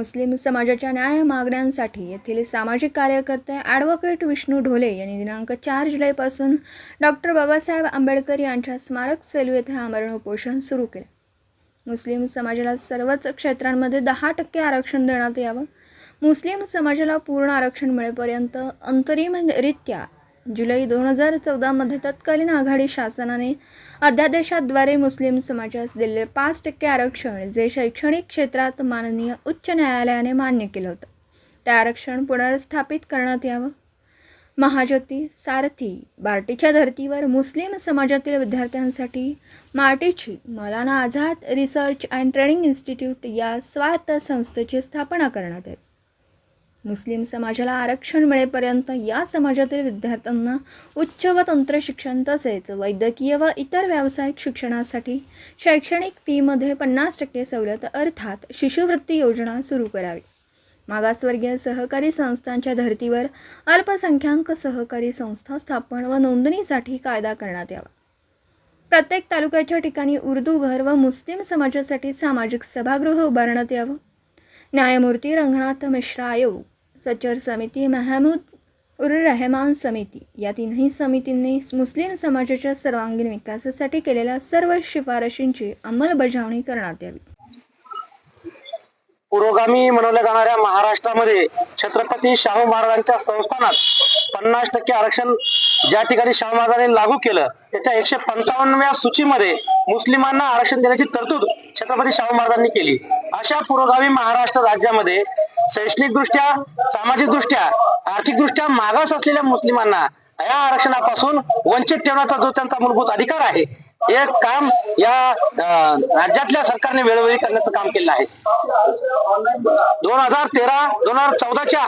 मुस्लिम समाजाच्या न्याय मागण्यांसाठी येथील सामाजिक कार्यकर्ते ॲडव्होकेट विष्णू ढोले यांनी दिनांक 4 जुलैपासून डॉक्टर बाबासाहेब आंबेडकर यांच्या स्मारक सेलू येथे आमरण उपोषण सुरू केले। मुस्लिम समाजाला सर्वच क्षेत्रांमध्ये 10% आरक्षण देण्यात यावं, मुस्लिम समाजाला पूर्ण आरक्षण मिळेपर्यंत अंतरिमरित्या जुलै 2014 मध्ये तत्कालीन आघाडी शासनाने अध्यादेशाद्वारे मुस्लिम समाजास दिलेले 5% आरक्षण जे शैक्षणिक क्षेत्रात माननीय उच्च न्यायालयाने मान्य केलं होतं, ते आरक्षण पुनर्स्थापित करण्यात यावं। महाज्योती, सारथी, बार्टीच्या धर्तीवर मुस्लिम समाजातील विद्यार्थ्यांसाठी मार्टीची Maulana Azad research and training institute या स्वायत्त संस्थेची स्थापना करण्यात येईल। मुस्लिम समाजाला आरक्षण मिळेपर्यंत या समाजातील विद्यार्थ्यांना उच्च व तंत्र शिक्षण तसेच वैद्यकीय व इतर व्यावसायिक शिक्षणासाठी शैक्षणिक फीमध्ये 50% सवलत अर्थात शिष्यवृत्ती योजना सुरू करावी। मागासवर्गीय सहकारी संस्थांच्या धर्तीवर अल्पसंख्याक सहकारी संस्था स्थापन व नोंदणीसाठी कायदा करण्यात यावा। प्रत्येक तालुक्याच्या ठिकाणी उर्दू घर व मुस्लिम समाजासाठी सामाजिक सभागृह उभारण्यात यावं। न्यायमूर्ती रंगनाथ मिश्रा आयोग, सचर समिती, महमूद उर रहमान समिती या तीनही समितींनी मुस्लिम समाजाच्या सर्वांगीण विकासासाठी केलेल्या सर्व शिफारशींची अंमलबजावणी करण्यात यावी। पुरोगामी म्हणवल्या जाणाऱ्या महाराष्ट्रामध्ये छत्रपती शाहू महाराजांच्या संस्थानात 50% आरक्षण ज्या ठिकाणी शाहू महाराजांनी लागू केलं त्याच्या 155व्या सूचीमध्ये मुस्लिमांना आरक्षण देण्याची तरतूद छत्रपती शाहू महाराजांनी केली। अशा पुरोगामी महाराष्ट्र राज्यामध्ये शैक्षणिकदृष्ट्या, सामाजिकदृष्ट्या, आर्थिकदृष्ट्या मागास असलेल्या मुस्लिमांना या आरक्षणापासून वंचित ठेवण्याचा जो त्यांचा मूलभूत अधिकार आहे, हे काम या राज्यातल्या सरकारने वेळोवेळी करण्याचं काम केलं आहे। 2013-2014च्या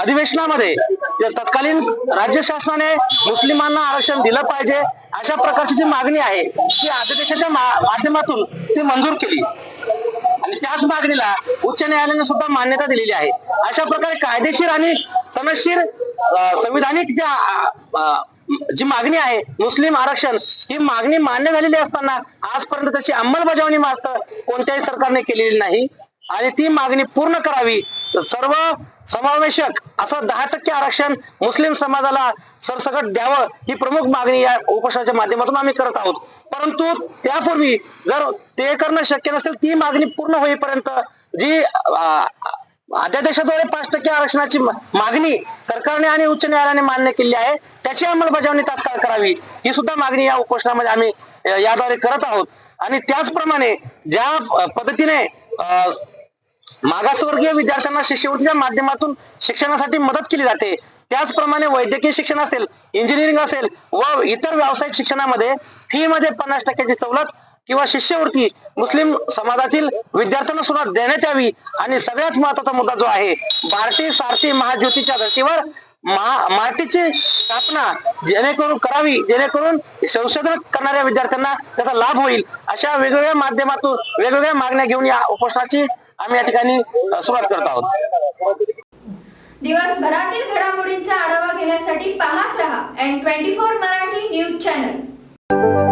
अधिवेशनामध्ये तत्कालीन राज्य शासनाने मुस्लिमांना आरक्षण दिलं पाहिजे अशा प्रकारची जी मागणी आहे ती अध्यादेशाच्या माध्यमातून ती मंजूर केली आणि त्याच मागणीला उच्च न्यायालयाने सुद्धा मान्यता दिलेली आहे। अशा प्रकारे कायदेशीर आणि सनदशीर संविधानिक जी मागणी आहे मुस्लिम आरक्षण, ही मागणी मान्य झालेली असताना आजपर्यंत त्याची अंमलबजावणी मात्र कोणत्याही सरकारने केलेली नाही आणि ती मागणी पूर्ण करावी। सर्व समावेशक असं 10% आरक्षण मुस्लिम समाजाला सरसकट द्यावं ही प्रमुख मागणी या उपोषणाच्या माध्यमातून आम्ही करत आहोत। परंतु त्यापूर्वी जर ते करणं शक्य नसेल, ती मागणी पूर्ण होईपर्यंत जी अध्यादेशाद्वारे 5% आरक्षणाची मागणी सरकारने आणि उच्च न्यायालयाने मान्य केली आहे त्याची अंमलबजावणी तात्काळ करावी ही सुद्धा मागणी या उपोषणामध्ये आम्ही याद्वारे करत आहोत। आणि त्याचप्रमाणे ज्या पद्धतीने मागासवर्गीय विद्यार्थ्यांना शिष्यवृत्तीच्या माध्यमातून शिक्षणासाठी मदत केली जाते, त्याचप्रमाणे वैद्यकीय शिक्षण असेल, इंजिनिअरिंग असेल व इतर व्यावसायिक शिक्षणामध्ये फी मध्ये 50% सवलत किंवा शिष्यवृत्ती मुस्लिम समाजातील विद्यार्थ्यांना सुद्धा देण्यात यावी। आणि सगळ्यात महत्त्वाचा मुद्दा जो आहे, बार्टी, सारथी, महाज्योतीच्या धर्तीवर मार्टीची स्थापना करावी जेणेकरून संशोधन करणाऱ्या विद्यार्थ्यांना त्याचा लाभ होईल। अशा वेगवेगळ्या माध्यमातून वेगवेगळ्या मागण्या घेऊन या उपोषणाची आम्ही या ठिकाणी सुरुवात करत आहोत। दिवसभरातील घडामोडींचा आढावा घेण्यासाठी पाहत रहा N24 मराठी न्यूज चॅनल।